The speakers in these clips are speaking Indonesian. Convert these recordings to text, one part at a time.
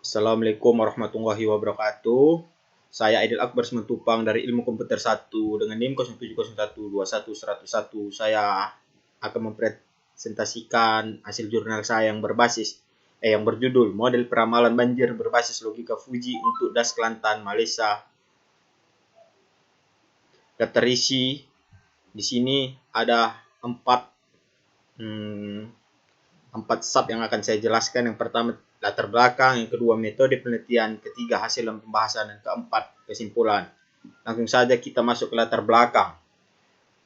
Assalamualaikum warahmatullahi wabarakatuh. Saya Aidil Akbar Simatupang dari Ilmu Komputer 1 dengan NIM 07012101. Saya akan mempresentasikan hasil jurnal saya yang berjudul Model Peramalan Banjir Berbasis Logika Fuji untuk Das Kelantan, Malaysia. Daftar isi di sini ada empat sub yang akan saya jelaskan. Yang pertama latar belakang, yang kedua metode penelitian, ketiga hasil dan pembahasan, dan keempat kesimpulan. Langsung saja kita masuk ke latar belakang.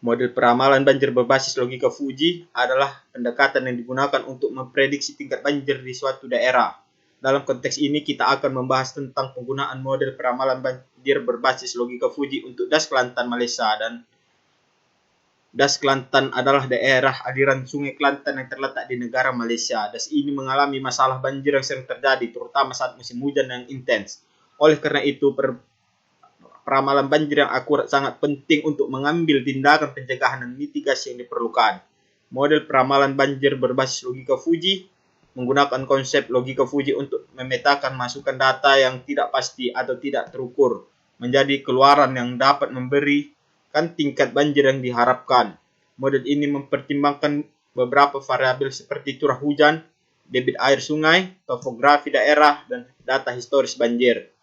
Model peramalan banjir berbasis logika Fuji adalah pendekatan yang digunakan untuk memprediksi tingkat banjir di suatu daerah. Dalam konteks ini kita akan membahas tentang penggunaan model peramalan banjir berbasis logika Fuji untuk Das Kelantan, Malaysia. Dan Das Kelantan adalah daerah aliran Sungai Kelantan yang terletak di negara Malaysia. Das ini mengalami masalah banjir yang sering terjadi, terutama saat musim hujan yang intens. Oleh karena itu, peramalan banjir yang akurat sangat penting untuk mengambil tindakan pencegahan dan mitigasi yang diperlukan. Model peramalan banjir berbasis logika Fuji menggunakan konsep logika Fuji untuk memetakan masukan data yang tidak pasti atau tidak terukur menjadi keluaran yang dapat memberikan tingkat banjir yang diharapkan. Model ini mempertimbangkan beberapa variabel seperti curah hujan, debit air sungai, topografi daerah, dan data historis banjir.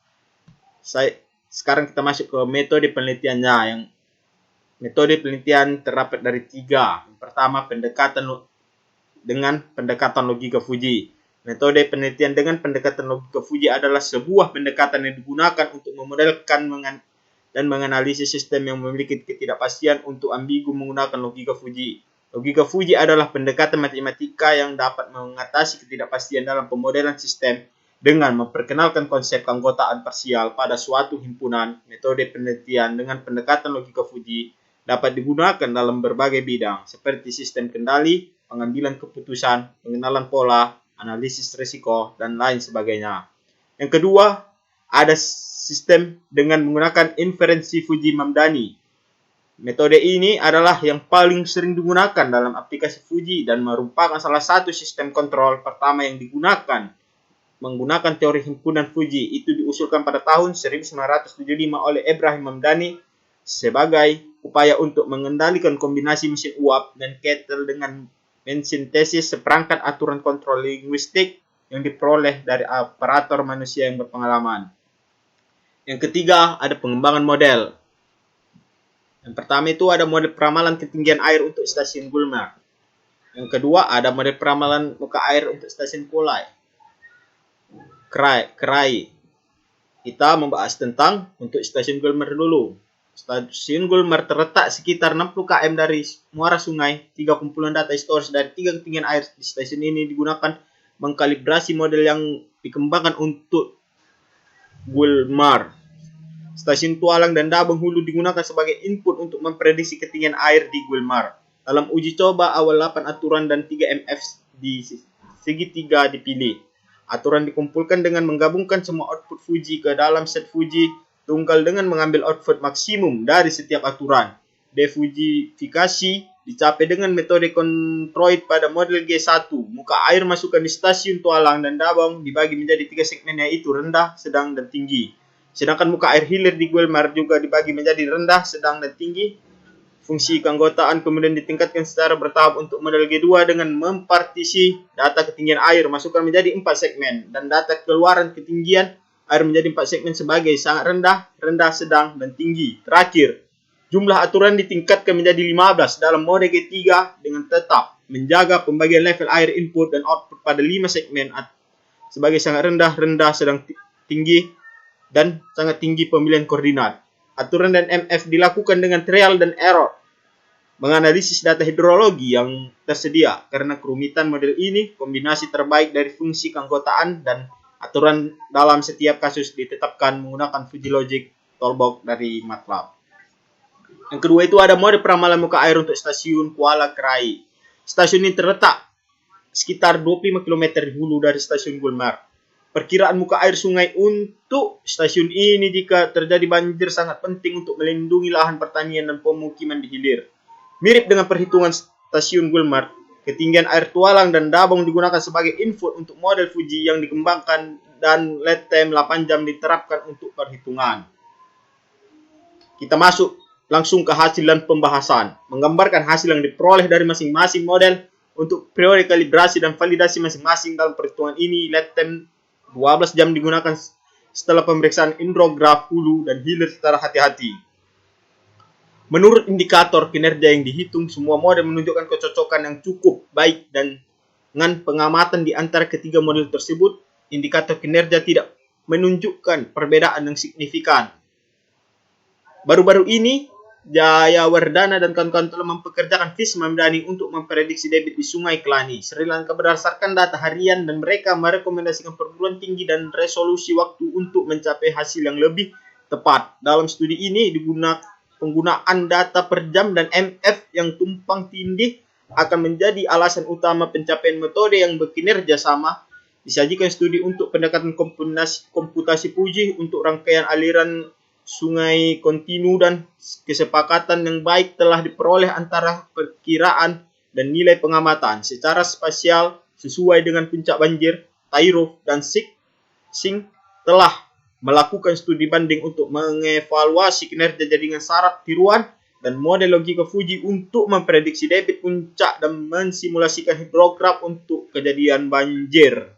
Sekarang kita masuk ke metode penelitiannya. Metode penelitian terdapat dari 3. Yang pertama, pendekatan logika Fuji. Metode penelitian dengan pendekatan logika Fuji adalah sebuah pendekatan yang digunakan untuk memodelkan dan menganalisis sistem yang memiliki ketidakpastian untuk ambigu menggunakan logika Fuji. Logika Fuji adalah pendekatan matematika yang dapat mengatasi ketidakpastian dalam pemodelan sistem dengan memperkenalkan konsep keanggotaan parsial pada suatu himpunan. Metode penelitian dengan pendekatan logika Fuji dapat digunakan dalam berbagai bidang seperti sistem kendali, pengambilan keputusan, pengenalan pola, analisis risiko, dan lain sebagainya. Yang kedua, ada sistem dengan menggunakan inferensi Fuji-Mamdani. Metode ini adalah yang paling sering digunakan dalam aplikasi Fuji dan merupakan salah satu sistem kontrol pertama yang digunakan menggunakan teori himpunan Fuji. Itu diusulkan pada tahun 1975 oleh Ibrahim Mamdani sebagai upaya untuk mengendalikan kombinasi mesin uap dan kettle dengan mensintesis seperangkat aturan kontrol linguistik yang diperoleh dari operator manusia yang berpengalaman. Yang ketiga, ada pengembangan model. Yang pertama itu ada model peramalan ketinggian air untuk stasiun Gulmer. Yang kedua, ada model peramalan muka air untuk stasiun Kerai. Kita membahas tentang untuk stasiun Gulmer dulu. Stasiun Gulmer terletak sekitar 60 km dari muara sungai. 3 kumpulan data historis dari 3 ketinggian air di stasiun ini digunakan mengkalibrasi model yang dikembangkan untuk Gulmer. Stasiun Tualang dan Dabeng Hulu digunakan sebagai input untuk memprediksi ketinggian air di Gulmer. Dalam uji coba awal 8 aturan dan 3 MF di segitiga dipilih. Aturan dikumpulkan dengan menggabungkan semua output Fuji ke dalam set Fuji tunggal dengan mengambil output maksimum dari setiap aturan. Defujifikasi dicapai dengan metode kontroid pada model G1. Muka air masukkan di stasiun Tualang dan Dabong dibagi menjadi 3 segmen, yaitu rendah, sedang, dan tinggi. Sedangkan muka air hilir di Gulmer juga dibagi menjadi rendah, sedang, dan tinggi. Fungsi keanggotaan kemudian ditingkatkan secara bertahap untuk model G2 dengan mempartisi data ketinggian air masukkan menjadi 4 segmen dan data keluaran ketinggian air menjadi 4 segmen sebagai sangat rendah, rendah, sedang, dan tinggi. Terakhir, jumlah aturan ditingkatkan menjadi 15 dalam mode G3 dengan tetap menjaga pembagian level air input dan output pada 5 segmen sebagai sangat rendah, rendah, sedang, tinggi, dan sangat tinggi pemilihan koordinat. Aturan dan MF dilakukan dengan trial dan error, menganalisis data hidrologi yang tersedia. Karena kerumitan model ini, kombinasi terbaik dari fungsi keanggotaan dan aturan dalam setiap kasus ditetapkan menggunakan Fujilogic Toolbox dari MATLAB. Yang kedua itu ada mode peramalan muka air untuk stasiun Kuala Kerai. Stasiun ini terletak sekitar 25 km di hulu dari stasiun Gulmer. Perkiraan muka air sungai untuk stasiun ini jika terjadi banjir sangat penting untuk melindungi lahan pertanian dan pemukiman di hilir. Mirip dengan perhitungan stasiun Gulmer, Ketinggian air tualang dan dabong digunakan sebagai input untuk model Fuji yang dikembangkan dan lead time 8 jam diterapkan untuk perhitungan. Kita masuk langsung ke hasil dan pembahasan. Menggambarkan hasil yang diperoleh dari masing-masing model untuk periode kalibrasi dan validasi masing-masing. Dalam perhitungan ini, lead time 12 jam digunakan setelah pemeriksaan indrograf hulu dan hilir secara hati-hati. Menurut indikator kinerja yang dihitung, semua model menunjukkan kecocokan yang cukup baik, dan dengan pengamatan di antara ketiga model tersebut, indikator kinerja tidak menunjukkan perbedaan yang signifikan. Baru-baru ini, Jayawardana dan kawan-kawan telah mempekerjakan Fish Mamdani untuk memprediksi debit di Sungai Kelani, Sri Lanka berdasarkan data harian, dan mereka merekomendasikan perguruan tinggi dan resolusi waktu untuk mencapai hasil yang lebih tepat. Dalam studi ini, penggunaan data per jam dan MF yang tumpang tindih akan menjadi alasan utama pencapaian metode yang berkinerja sama. Disajikan studi untuk pendekatan komputasi Fuji untuk rangkaian aliran sungai kontinu, dan kesepakatan yang baik telah diperoleh antara perkiraan dan nilai pengamatan secara spasial sesuai dengan puncak banjir. Tairov dan Singh telah melakukan studi banding untuk mengevaluasi kinerja jaringan syarat tiruan dan model logika Fuji untuk memprediksi debit puncak dan mensimulasikan hidrograf untuk kejadian banjir.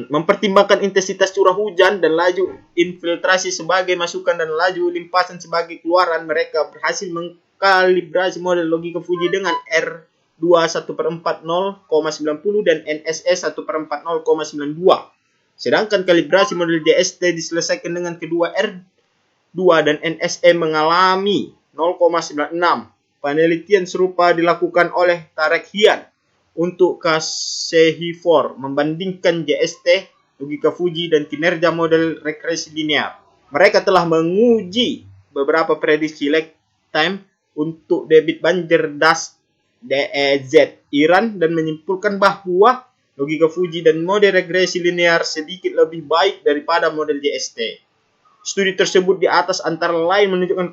Mempertimbangkan intensitas curah hujan dan laju infiltrasi sebagai masukan dan laju limpasan sebagai keluaran, mereka berhasil mengkalibrasi model logika Fuji dengan R2 1/4 0,90 dan NSE 1/4 0,92. Sedangkan kalibrasi model JST diselesaikan dengan kedua R2 dan NSE mengalami 0,96. Penelitian serupa dilakukan oleh Tarek Hian untuk Kasehifor membandingkan JST, logika Fuji, dan kinerja model regresi linear. Mereka telah menguji beberapa prediksi lag time untuk debit banjir das DEZ Iran dan menyimpulkan bahwa logika Fuji dan model regresi linear sedikit lebih baik daripada model JST. Studi tersebut di atas antara lain menunjukkan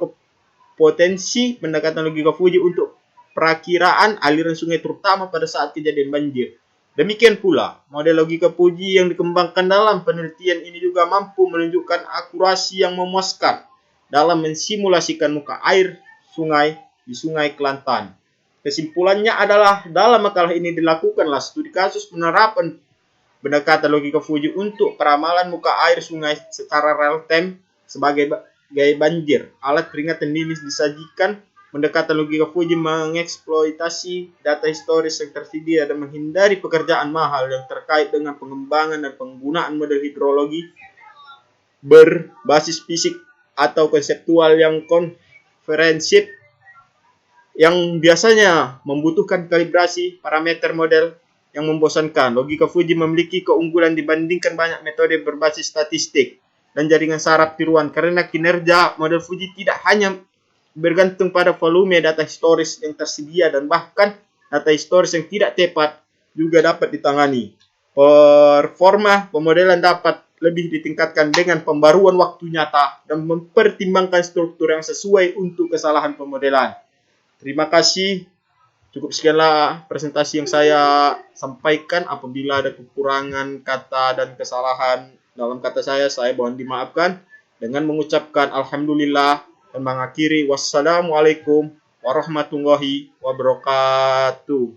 potensi pendekatan logika Fuji untuk perakiraan aliran sungai terutama pada saat kejadian banjir. Demikian pula, model logika Fuji yang dikembangkan dalam penelitian ini juga mampu menunjukkan akurasi yang memuaskan dalam mensimulasikan muka air sungai di Sungai Kelantan. Kesimpulannya adalah dalam makalah ini dilakukanlah studi kasus penerapan pendekatan logika Fuji untuk peramalan muka air sungai secara real time sebagai gaya banjir. Alat peringatan dini disajikan. Pendekatan logika Fuji mengeksploitasi data historis yang tersedia dan menghindari pekerjaan mahal yang terkait dengan pengembangan dan penggunaan model hidrologi berbasis fisik atau konseptual yang konferensif yang biasanya membutuhkan kalibrasi parameter model yang membosankan. Logika Fuji memiliki keunggulan dibandingkan banyak metode berbasis statistik dan jaringan saraf tiruan karena kinerja model Fuji tidak hanya bergantung pada volume data historis yang tersedia, dan bahkan data historis yang tidak tepat juga dapat ditangani. Performa pemodelan dapat lebih ditingkatkan dengan pembaruan waktu nyata dan mempertimbangkan struktur yang sesuai untuk kesalahan pemodelan. Terima kasih. Cukup sekianlah presentasi yang saya sampaikan. Apabila ada kekurangan kata dan kesalahan dalam kata saya mohon dimaafkan dengan mengucapkan alhamdulillah dan mengakhiri wassalamualaikum warahmatullahi wabarakatuh.